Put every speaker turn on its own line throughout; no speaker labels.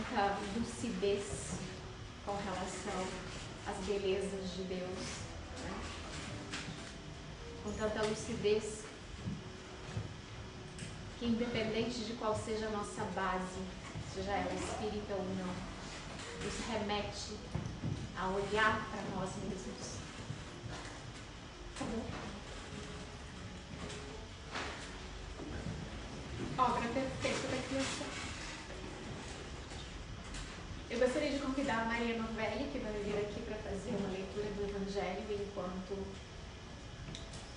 tanta lucidez com relação às belezas de Deus, né? Com tanta lucidez que, independente de qual seja a nossa base, seja ela espírita ou não, nos remete a olhar para nós mesmos.
Obra perfeita da criação. Eu gostaria de convidar a Maria Novelli, que vai vir aqui para fazer uma leitura do Evangelho enquanto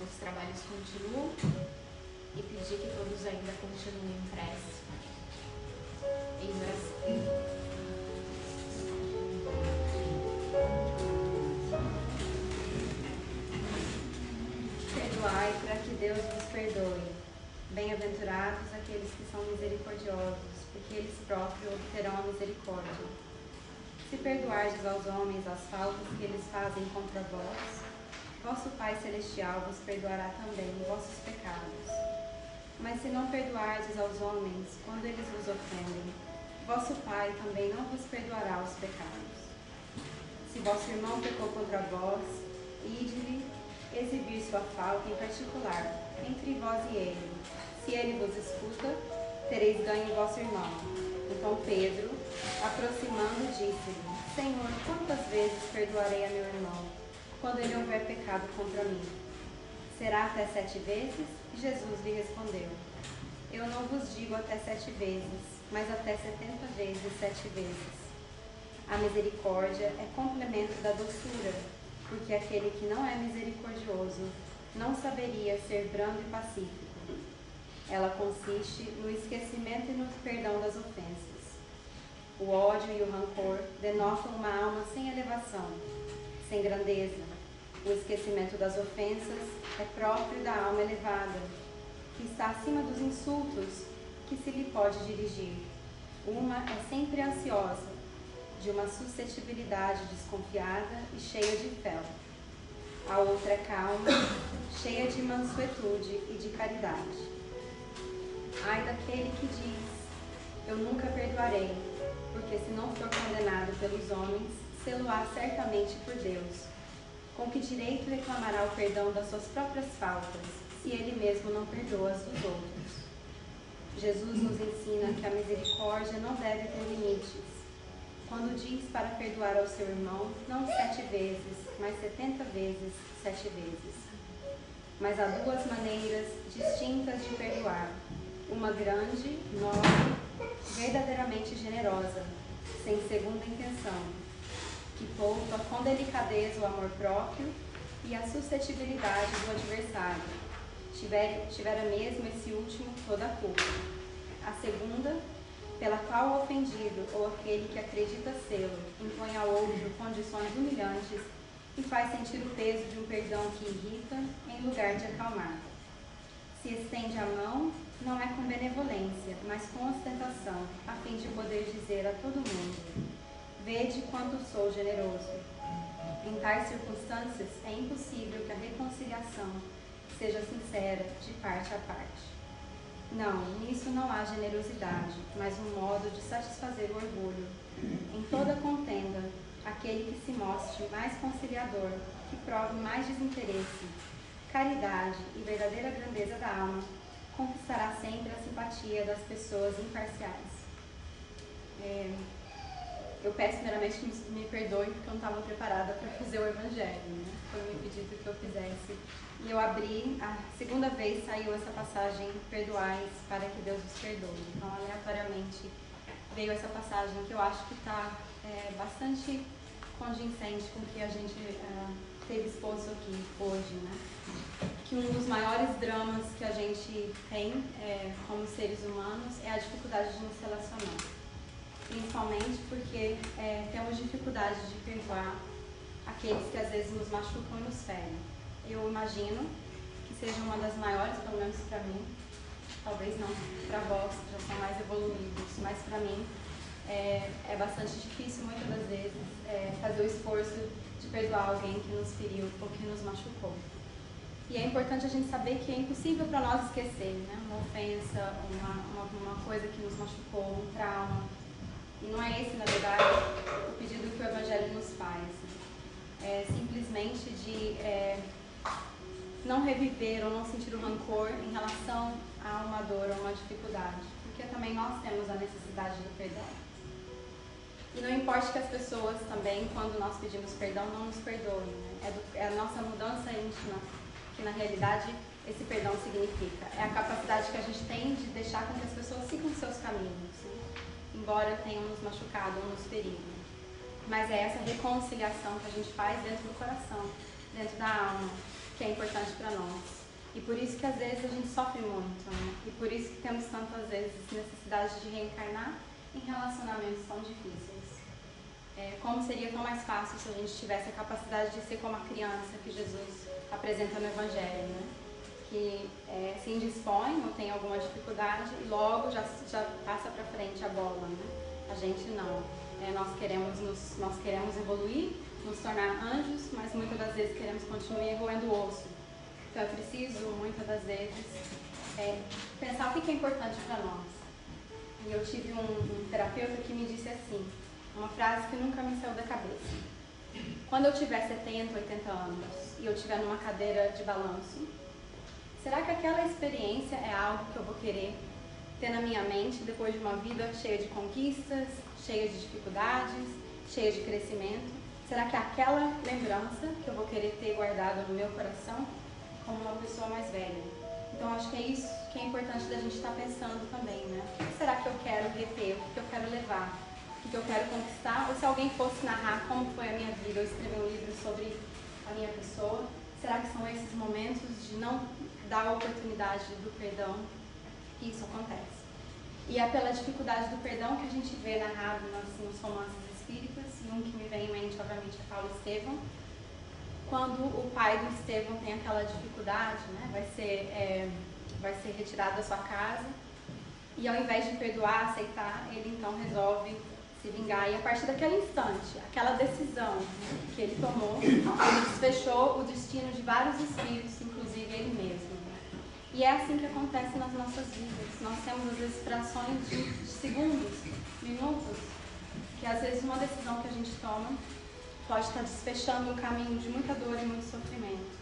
os trabalhos continuam, e pedir que todos ainda continuem em prece, em oração.
Perdoai para que Deus vos perdoe. Bem-aventurados aqueles que são misericordiosos, porque eles próprios obterão a misericórdia. Se perdoardes aos homens as faltas que eles fazem contra vós, vosso Pai Celestial vos perdoará também vossos pecados. Mas se não perdoardes aos homens quando eles vos ofendem, vosso Pai também não vos perdoará os pecados. Se vosso irmão pecou contra vós, ide-lhe exibir sua falta em particular, entre vós e ele. Se ele vos escuta, tereis ganho vosso irmão. Então Pedro, aproximando, disse-lhe: Senhor, quantas vezes perdoarei a meu irmão, quando ele houver pecado contra mim? Será até 7 vezes? E Jesus lhe respondeu: Eu não vos digo até 7 vezes, mas até 70 vezes 7 vezes. A misericórdia é complemento da doçura, porque aquele que não é misericordioso não saberia ser brando e pacífico. Ela consiste no esquecimento e no perdão das ofensas. O ódio e o rancor denotam uma alma sem elevação, sem grandeza. O esquecimento das ofensas é próprio da alma elevada, que está acima dos insultos que se lhe pode dirigir. Uma é sempre ansiosa, de uma suscetibilidade desconfiada e cheia de fel. A outra é calma, cheia de mansuetude e de caridade. Ai daquele que diz: Eu nunca perdoarei, porque se não for condenado pelos homens, sê-lo-á certamente por Deus. Com que direito reclamará o perdão das suas próprias faltas, se ele mesmo não perdoa as dos outros? Jesus nos ensina que a misericórdia não deve ter limites. Quando diz para perdoar ao seu irmão, não 7 vezes, mas 70 vezes 7 vezes. Mas há 2 maneiras distintas de perdoar. Uma grande, nobre, verdadeiramente generosa, sem segunda intenção, que poupa com delicadeza o amor próprio e a suscetibilidade do adversário, tivera mesmo esse último toda a culpa. A segunda, pela qual o ofendido ou aquele que acredita sê-lo impõe ao outro condições humilhantes e faz sentir o peso de um perdão que irrita em lugar de acalmar. Se estende a mão, não é com benevolência, mas com ostentação, a fim de poder dizer a todo mundo: Vede quanto sou generoso. Em tais circunstâncias, é impossível que a reconciliação seja sincera de parte a parte. Não, nisso não há generosidade, mas um modo de satisfazer o orgulho. Em toda contenda, aquele que se mostre mais conciliador, que prove mais desinteresse, caridade e verdadeira grandeza da alma, conquistará sempre a simpatia das pessoas imparciais. Eu peço primeiramente que me perdoem porque eu não estava preparada para fazer o Evangelho, né? Foi me pedido que eu fizesse. E eu abri, a segunda vez saiu essa passagem: Perdoais para que Deus vos perdoe. Então, aleatoriamente, veio essa passagem que eu acho que está bastante condizente com o que a gente teve exposto aqui hoje, né? Que um dos maiores dramas que a gente tem como seres humanos é a dificuldade de nos relacionar. Principalmente porque temos dificuldade de perdoar aqueles que às vezes nos machucam e nos ferem. Eu imagino que seja uma das maiores, pelo menos para mim, talvez não para vós, que já são mais evoluídos, mas para mim é bastante difícil, muitas das vezes, fazer o esforço de perdoar alguém que nos feriu ou que nos machucou. E é importante a gente saber que é impossível para nós esquecer, né? Uma ofensa, uma coisa que nos machucou, um trauma. E não é esse, na verdade, o pedido que o Evangelho nos faz. É simplesmente de não reviver ou não sentir o rancor em relação a uma dor ou uma dificuldade, porque também nós temos a necessidade do perdão. E não importa que as pessoas também, quando nós pedimos perdão, não nos perdoem, né? É a nossa mudança íntima, que na realidade esse perdão significa. É a capacidade que a gente tem de deixar com que as pessoas sigam seus caminhos, né? Embora tenham nos machucado ou nos ferido. Mas é essa reconciliação que a gente faz dentro do coração, dentro da alma, que é importante para nós. E por isso que às vezes a gente sofre muito, né? E por isso que temos tantas vezes necessidade de reencarnar em relacionamentos tão difíceis. Como seria tão mais fácil se a gente tivesse a capacidade de ser como a criança que Jesus apresenta no Evangelho, né? Que se indispõe ou tem alguma dificuldade e logo já passa para frente a bola, né? A gente não. Nós queremos evoluir, nos tornar anjos, mas muitas das vezes queremos continuar roendo o osso. Então é preciso, muitas das vezes, pensar o que é importante para nós. E eu tive um terapeuta que me disse assim, uma frase que nunca me saiu da cabeça. Quando eu tiver 70, 80 anos e eu estiver numa cadeira de balanço, será que aquela experiência é algo que eu vou querer ter na minha mente depois de uma vida cheia de conquistas, cheia de dificuldades, cheia de crescimento? Será que é aquela lembrança que eu vou querer ter guardada no meu coração como uma pessoa mais velha? Então acho que é isso que é importante da gente estar pensando também, né? O que será que eu quero reter? O que eu quero levar? O que eu quero conquistar? Ou se alguém fosse narrar como foi a minha vida, eu escrever um livro sobre a minha pessoa, será que são esses momentos de não dar a oportunidade do perdão que isso acontece? E é pela dificuldade do perdão que a gente vê narrado nos romances espíritas, e um que me vem em mente, obviamente, é Paulo Estevão, quando o pai do Estevão tem aquela dificuldade, né? Vai ser retirado da sua casa, e ao invés de perdoar, aceitar, ele então resolve se vingar. E a partir daquele instante, aquela decisão, né, que ele tomou, ele desfechou o destino de vários espíritos, inclusive ele mesmo. E é assim que acontece nas nossas vidas. Nós temos às vezes frações de segundos, minutos, que às vezes uma decisão que a gente toma pode estar desfechando um caminho de muita dor e muito sofrimento.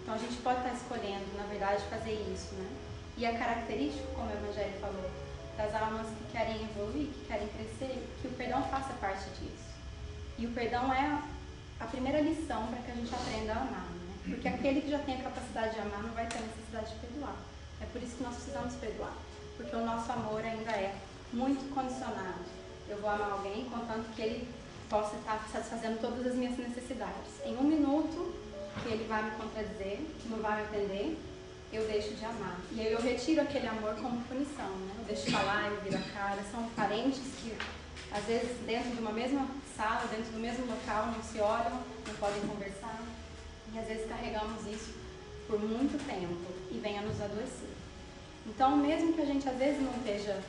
Então a gente pode estar escolhendo, na verdade, fazer isso, né? E é característico, como o Evangelho falou, das almas que querem evoluir, que querem crescer, que o perdão faça parte disso. E o perdão é a primeira lição para que a gente aprenda a amar, né? Porque aquele que já tem a capacidade de amar não vai ter necessidade de perdoar. É por isso que nós precisamos perdoar, porque o nosso amor ainda é muito condicionado. Eu vou amar alguém contanto que ele possa estar satisfazendo todas as minhas necessidades. Em um minuto que ele vai me contradizer, que não vai me atender, eu deixo de amar. E aí eu retiro aquele amor como punição, né? Eu deixo de falar, eu viro a cara. São parentes que, às vezes, dentro de uma mesma sala, dentro do mesmo local, não se olham, não podem conversar. E às vezes carregamos isso por muito tempo e vem a nos adoecer. Então, mesmo que a gente às vezes não esteja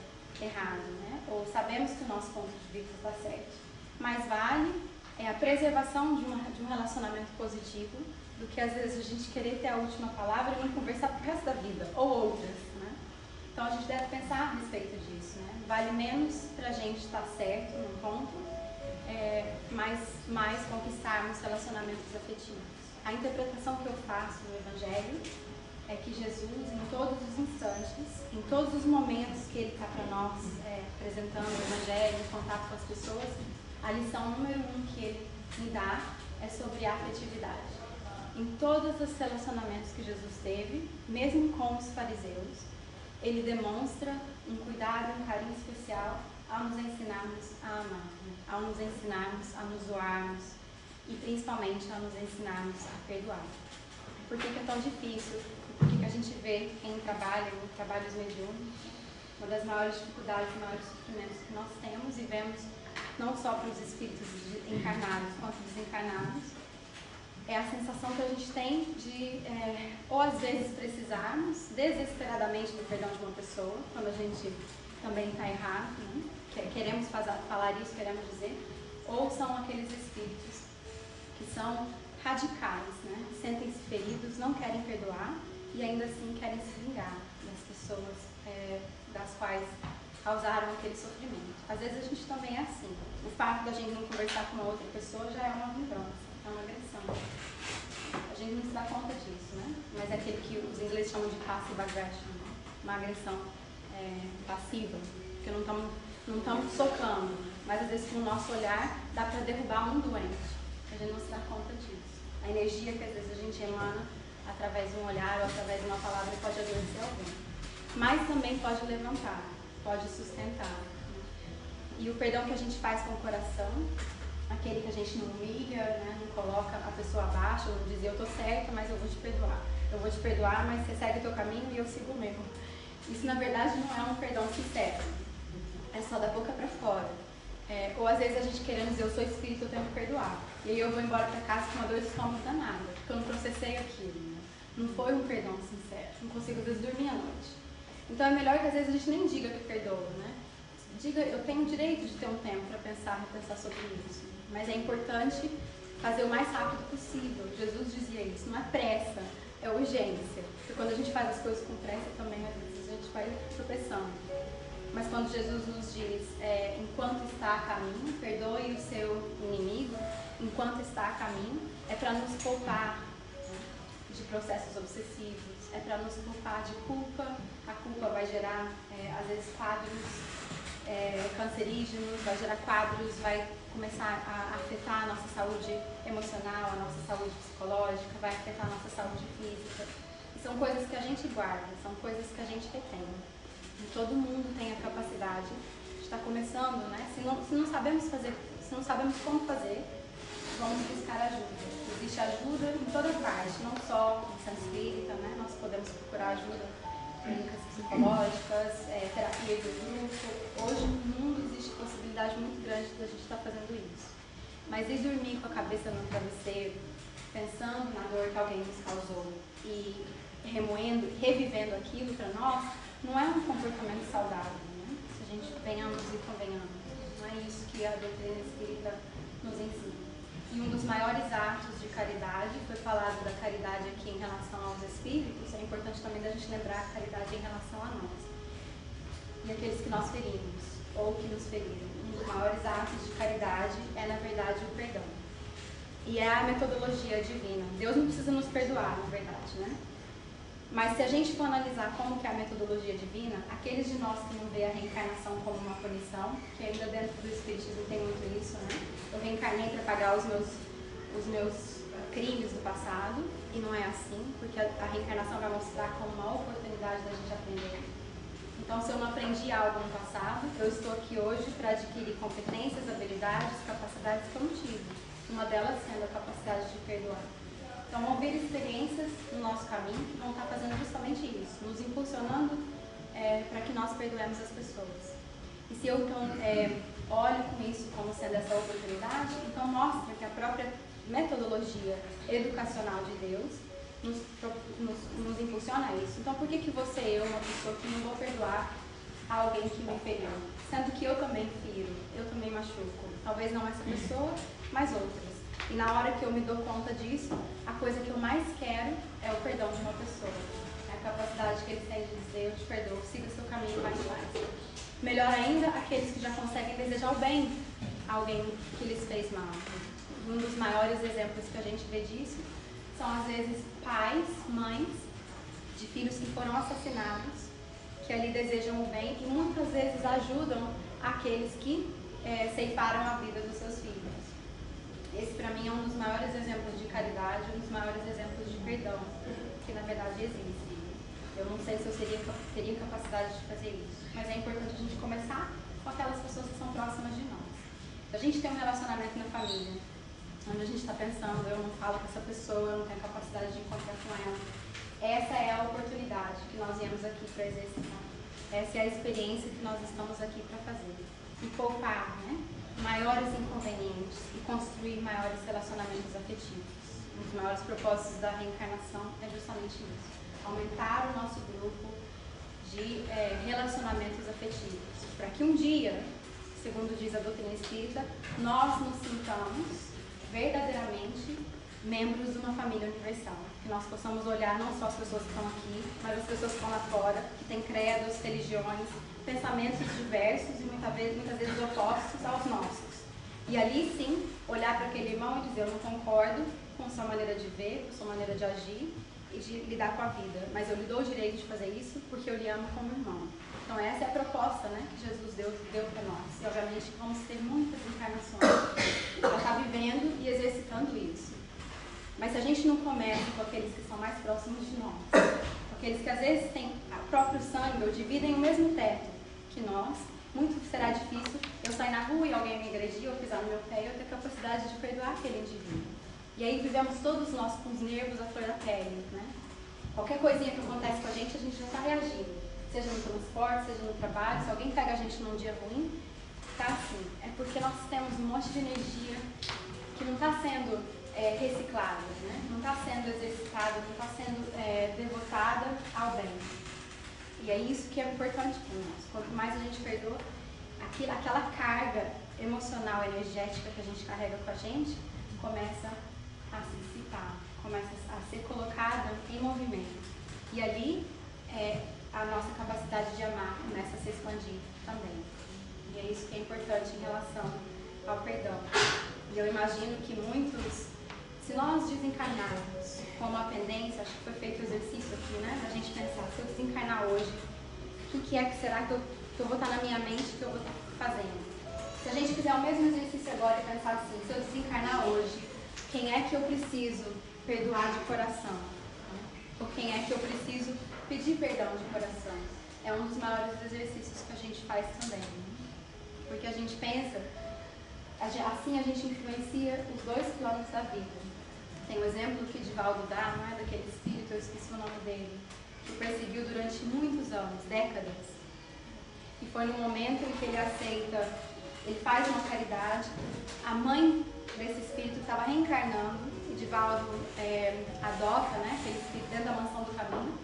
errado, né? Ou sabemos que o nosso ponto de vista está certo, mais vale a preservação de um relacionamento positivo do que às vezes a gente querer ter a última palavra e não conversar pro resto da vida, ou outras, né? Então a gente deve pensar a respeito disso, né? Vale menos pra gente estar certo num ponto, mais conquistarmos relacionamentos afetivos. A interpretação que eu faço no Evangelho é que Jesus, em todos os instantes, em todos os momentos que Ele está para nós apresentando o Evangelho, em contato com as pessoas, a lição número 1 que Ele me dá é sobre a afetividade. Em todos os relacionamentos que Jesus teve, mesmo com os fariseus, Ele demonstra um cuidado, um carinho especial ao nos ensinarmos a amar, né? Ao nos ensinarmos a nos doarmos e principalmente a nos ensinarmos a perdoar. Por que é tão difícil? Por que a gente vê quem trabalha em trabalhos mediúnicos? Uma das maiores dificuldades e maiores sofrimentos que nós temos e vemos não só para os espíritos encarnados quanto desencarnados, é a sensação que a gente tem de, ou às vezes precisarmos desesperadamente do perdão de uma pessoa, quando a gente também está errado, né? Queremos falar isso, queremos dizer, ou são aqueles espíritos que são radicais, né? Sentem-se feridos, não querem perdoar e ainda assim querem se vingar das pessoas das quais causaram aquele sofrimento. Às vezes a gente também é assim. O fato da gente não conversar com uma outra pessoa já é uma vingança, é uma agressão. A gente não se dá conta disso, né? Mas é aquele que os ingleses chamam de passive aggression, né? Uma agressão passiva, porque não estamos socando, mas às vezes com o nosso olhar dá para derrubar um doente. A gente não se dá conta disso. A energia que às vezes a gente emana através de um olhar ou através de uma palavra pode adoecer alguém. Mas também pode levantar, pode sustentar. E o perdão que a gente faz com o coração, aquele que a gente não humilha, né, não coloca a pessoa abaixo, não diz eu estou certa, mas eu vou te perdoar. Eu vou te perdoar, mas você segue o teu caminho e eu sigo o meu. Isso na verdade não é um perdão sincero. É só da boca para fora. Ou às vezes a gente querendo dizer eu sou espírito, eu tenho que perdoar. E aí eu vou embora para casa com uma dor de estômago danada, porque eu não processei aquilo. Né? Não foi um perdão sincero. Não consigo às vezes dormir à noite. Então é melhor que às vezes a gente nem diga que perdoa, né? Diga, eu tenho o direito de ter um tempo para repensar sobre isso. Mas é importante fazer o mais rápido possível. Jesus dizia isso, não é pressa, é urgência. Porque quando a gente faz as coisas com pressa também, às vezes a gente vai tropeçando. Mas quando Jesus nos diz, enquanto está a caminho, perdoe o seu inimigo, enquanto está a caminho, é para nos poupar de processos obsessivos, é para nos poupar de culpa. A culpa vai gerar, às vezes, quadros cancerígenos, vai gerar quadros, vai começar a afetar a nossa saúde emocional, a nossa saúde psicológica, vai afetar a nossa saúde física. E são coisas que a gente guarda, são coisas que a gente retém. E todo mundo tem a capacidade de estar começando, né? Se não sabemos fazer, se não sabemos como fazer, vamos buscar ajuda. Existe ajuda em toda parte, não só no centro espírita, né? Nós podemos procurar ajuda clínicas psicológicas, terapia de grupo. Hoje no mundo existe possibilidade muito grande de a gente estar fazendo isso. Mas ir dormir com a cabeça no travesseiro, pensando na dor que alguém nos causou e remoendo, revivendo aquilo para nós, não é um comportamento saudável, né? Se a gente venhamos e convenhamos. Não é isso que a doutrina espírita nos ensina. E um dos maiores atos de caridade, foi falado da caridade aqui em relação aos espíritos, é importante também da gente lembrar a caridade em relação a nós. E aqueles que nós ferimos, ou que nos feriram. Um dos maiores atos de caridade é, na verdade, o perdão. E é a metodologia divina. Deus não precisa nos perdoar, na verdade, né? Mas se a gente for analisar como que é a metodologia divina, aqueles de nós que não vê a reencarnação como uma punição, que ainda dentro do espiritismo tem muito isso, né? Eu reencarnei para pagar os meus crimes do passado, e não é assim, porque a reencarnação vai mostrar como uma oportunidade da gente aprender. Então, se eu não aprendi algo no passado, eu estou aqui hoje para adquirir competências, habilidades, capacidades que eu não tive. Uma delas sendo a capacidade de perdoar. Então, vão haver experiências no nosso caminho que vão estar fazendo justamente isso, nos impulsionando para que nós perdoemos as pessoas. E se eu, então, olho com isso como sendo essa oportunidade, então mostra que a própria metodologia educacional de Deus nos impulsiona a isso. Então, por que você, eu, uma pessoa que não vou perdoar alguém que me feriu? Sendo que eu também firo, eu também machuco. Talvez não essa pessoa, mas outras. E na hora que eu me dou conta disso, a coisa que eu mais quero é o perdão de uma pessoa. É a capacidade que ele tem de dizer, eu te perdoo, siga seu caminho e vai em paz. Melhor ainda, aqueles que já conseguem desejar o bem a alguém que lhes fez mal. Um dos maiores exemplos que a gente vê disso são, às vezes, pais, mães de filhos que foram assassinados, que ali desejam o bem e muitas vezes ajudam aqueles que ceifaram a vida dos seus filhos. Esse, para mim, é um dos maiores exemplos de caridade, um dos maiores exemplos de perdão, que na verdade existe. Eu não sei se eu teria capacidade de fazer isso, mas é importante a gente começar com aquelas pessoas que são próximas de nós. A gente tem um relacionamento na família, onde a gente está pensando, eu não falo com essa pessoa, eu não tenho capacidade de encontrar com ela. Essa é a oportunidade que nós viemos aqui para exercitar. Essa é a experiência que nós estamos aqui para fazer. E poupar, né? Maiores inconvenientes e construir maiores relacionamentos afetivos. Um dos maiores propósitos da reencarnação é justamente isso. Aumentar o nosso grupo de relacionamentos afetivos. Para que um dia, segundo diz a doutrina espírita, nós nos sintamos verdadeiramente membros de uma família universal. Que nós possamos olhar não só as pessoas que estão aqui, mas as pessoas que estão lá fora, que têm credos, religiões, pensamentos diversos e muitas vezes opostos aos nossos. E ali sim, olhar para aquele irmão e dizer, eu não concordo com sua maneira de ver, com sua maneira de agir e de lidar com a vida, mas eu lhe dou o direito de fazer isso porque eu lhe amo como irmão. Então essa é a proposta, né, que Jesus deu para nós. E obviamente vamos ter muitas encarnações para estar vivendo e exercitando isso. Mas se a gente não começa com aqueles que são mais próximos de nós, com aqueles que às vezes têm o próprio sangue ou dividem o mesmo teto que nós, muito será difícil eu sair na rua e alguém me agredir ou pisar no meu pé e eu ter capacidade de perdoar aquele indivíduo. E aí vivemos todos nós com os nervos à flor da pele, né? Qualquer coisinha que acontece com a gente já está reagindo. Seja no transporte, seja no trabalho, se alguém pega a gente num dia ruim, tá assim. É porque nós temos um monte de energia que não está sendo reciclada, né? Não está sendo exercitada, não está sendo devotada ao bem. E é isso que é importante para nós. Quanto mais a gente perdoa, aquela carga emocional, energética que a gente carrega com a gente, começa a se dissipar, começa a ser colocada em movimento. E ali, a nossa capacidade de amar começa a se expandir também. E é isso que é importante em relação ao perdão. E eu imagino que muitos, se nós desencarnarmos como a pendência, acho que foi feito o exercício aqui, né? A gente pensar, se eu desencarnar hoje, o que será que eu vou estar na minha mente, que eu vou estar fazendo? Se a gente fizer o mesmo exercício agora e pensar assim, se eu desencarnar hoje, quem é que eu preciso perdoar de coração? Ou quem é que eu preciso pedir perdão de coração? É um dos maiores exercícios que a gente faz também. Porque a gente pensa, assim a gente influencia os dois planos da vida. Tem um exemplo que Divaldo dá, não é? Daquele espírito, eu esqueci o nome dele, que perseguiu durante muitos anos, décadas. E foi no momento em que ele aceita, ele faz uma caridade, a mãe desse espírito estava reencarnando, e Divaldo adota, né, aquele espírito dentro da mansão do caminho,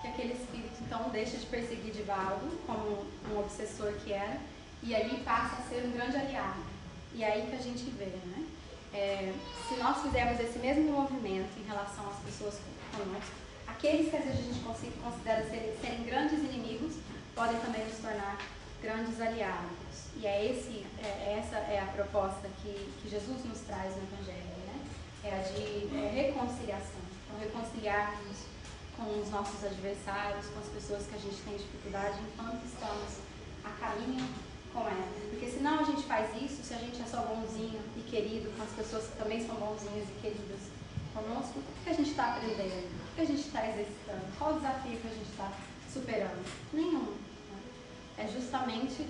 que aquele espírito então deixa de perseguir Divaldo, como um obsessor que era, e ali passa a ser um grande aliado. E é aí que a gente vê, né? Se nós fizermos esse mesmo movimento em relação às pessoas conosco, aqueles que às vezes a gente considera serem grandes inimigos, podem também nos tornar grandes aliados. E essa é a proposta que Jesus nos traz no Evangelho, né? É a de reconciliação. Então, reconciliarmos com os nossos adversários, com as pessoas que a gente tem dificuldade, enquanto estamos a caminho com ela. Porque senão a gente faz isso, se a gente é só bonzinho e querido com as pessoas que também são bonzinhas e queridas conosco, o que a gente está aprendendo? O que a gente está exercitando? Qual o desafio que a gente está superando? Nenhum. É justamente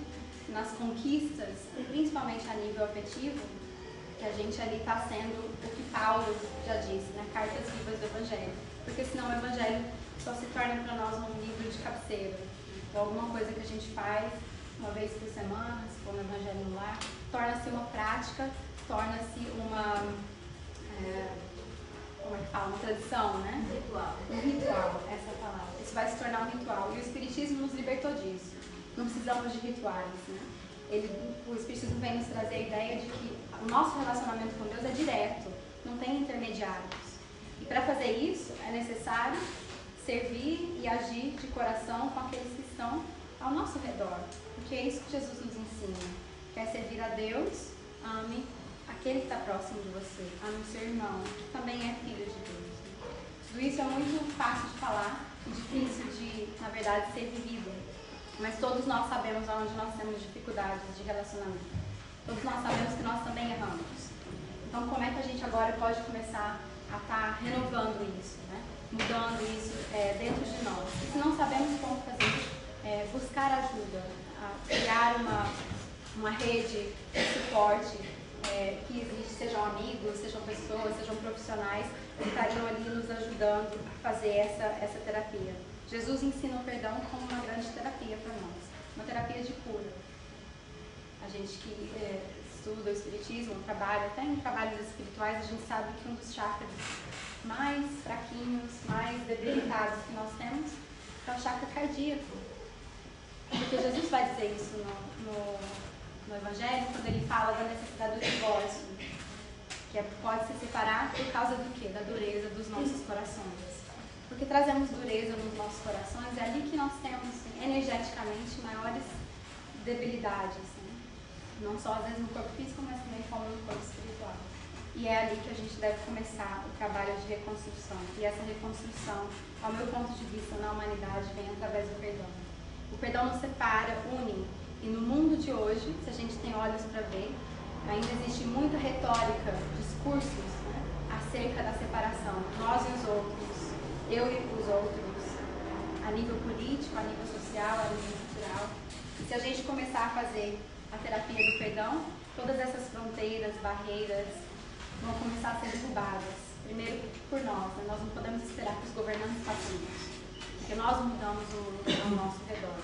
nas conquistas, e principalmente a nível afetivo, que a gente ali está sendo o que Paulo já disse, né? Cartas vivas do Evangelho. Porque senão o Evangelho só se torna para nós um livro de cabeceira. Ou alguma coisa que a gente faz uma vez por semana, se for no Evangelho no lar, torna-se uma prática, torna-se uma tradição, né? Um ritual, essa é a palavra. Isso vai se tornar um ritual. E o Espiritismo nos libertou disso. Não precisamos de rituais, né? O Espiritismo vem nos trazer a ideia de que o nosso relacionamento com Deus é direto, não tem intermediários. E para fazer isso, é necessário servir e agir de coração com aqueles que estão ao nosso redor. Porque é isso que Jesus nos ensina. Quer servir a Deus, ame aquele que está próximo de você, ame o seu irmão, que também é filho de Deus. Tudo isso é muito fácil de falar e difícil de, na verdade, ser vivido. Mas todos nós sabemos onde nós temos dificuldades de relacionamento. Todos nós sabemos que nós também erramos. Então, como é que a gente agora pode começar a estar renovando isso, né? Mudando isso dentro de nós? E se não sabemos como fazer, buscar ajuda, criar uma rede de suporte que existe, sejam amigos, sejam pessoas, sejam profissionais que estariam ali nos ajudando a fazer essa terapia. Jesus ensina o perdão como uma grande terapia para nós, uma terapia de cura. A gente que estuda o Espiritismo, trabalha, até em trabalhos espirituais, a gente sabe que um dos chakras mais fraquinhos, mais debilitados que nós temos é o chakra cardíaco. Porque Jesus vai dizer isso no Evangelho, quando ele fala da necessidade do divórcio. que pode se separar por causa do quê? Da dureza dos nossos corações. Porque trazemos dureza nos nossos corações, é ali que nós temos, assim, energeticamente, maiores debilidades. Assim. Não só, às vezes, no corpo físico, mas também como no corpo espiritual. E é ali que a gente deve começar o trabalho de reconstrução. E essa reconstrução, ao meu ponto de vista, na humanidade, vem através do perdão. O perdão nos separa, une. E no mundo de hoje, se a gente tem olhos para ver, ainda existe muita retórica, discursos, né, acerca da separação. Nós e os outros, eu e os outros, a nível político, a nível social, a nível cultural. E se a gente começar a fazer a terapia do perdão, todas essas fronteiras, barreiras, vão começar a ser derrubadas. Primeiro por nós, né? Nós não podemos esperar que os governantes façam isso, porque nós mudamos o mundo ao nosso redor.